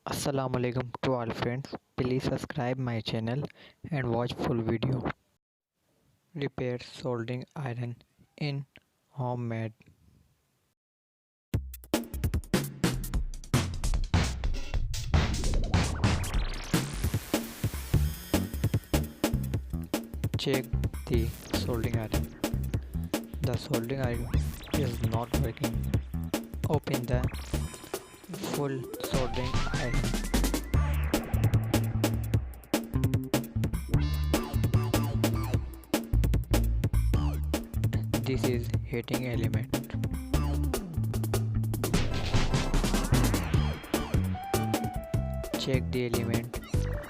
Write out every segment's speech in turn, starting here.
Assalamualaikum to all friends. Please subscribe my channel and watch full video. Repair soldering iron in homemade. Check the soldering iron. The soldering iron is not working. Open the full soldering iron. This is heating element. Check the element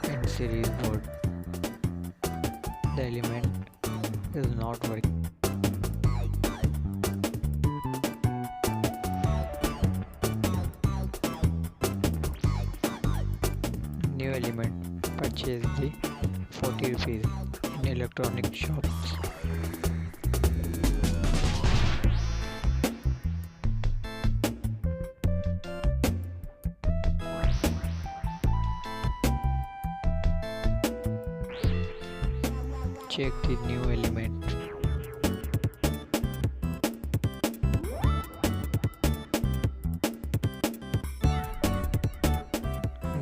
in series board. The element is not working. New element purchase the 40 rupees in electronic shops. Check the new element.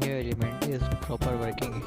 New element is proper working it.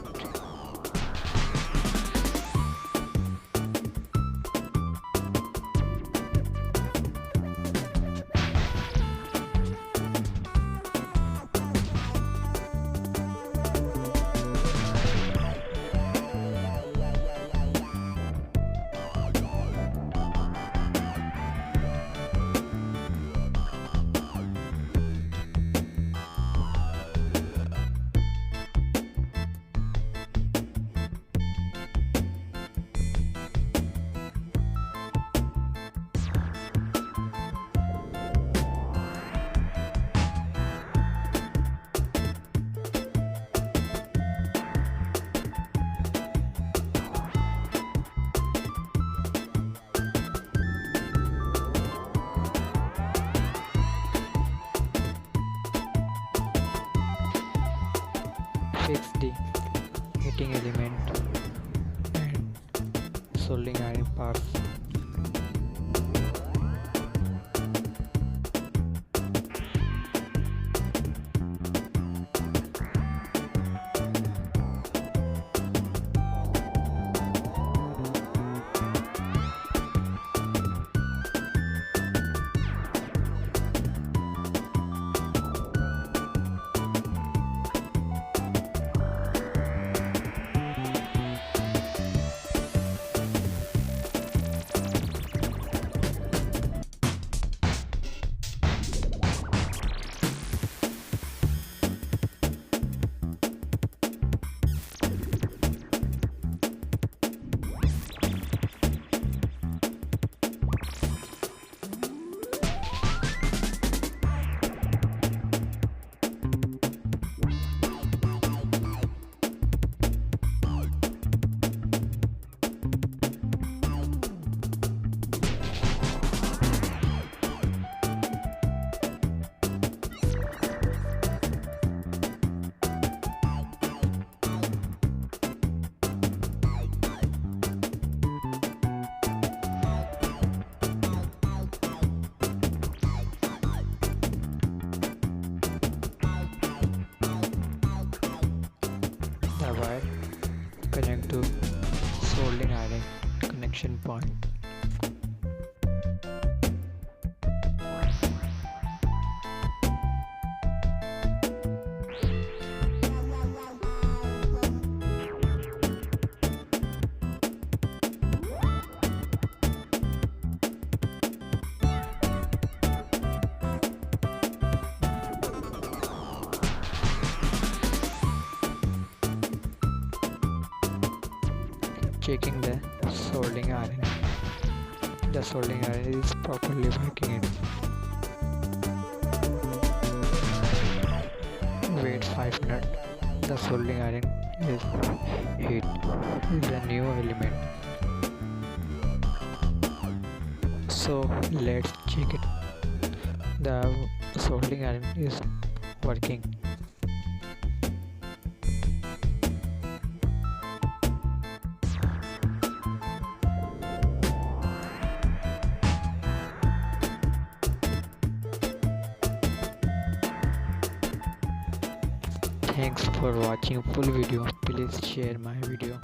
Fix the heating element and soldering iron parts. The wire connect to soldering iron connection point. Checking the soldering iron. The soldering iron is properly working. Wait 5 minutes. The soldering iron is heat. The new element. So let's check it. The soldering iron is working. Thanks for watching full video. Please share my video.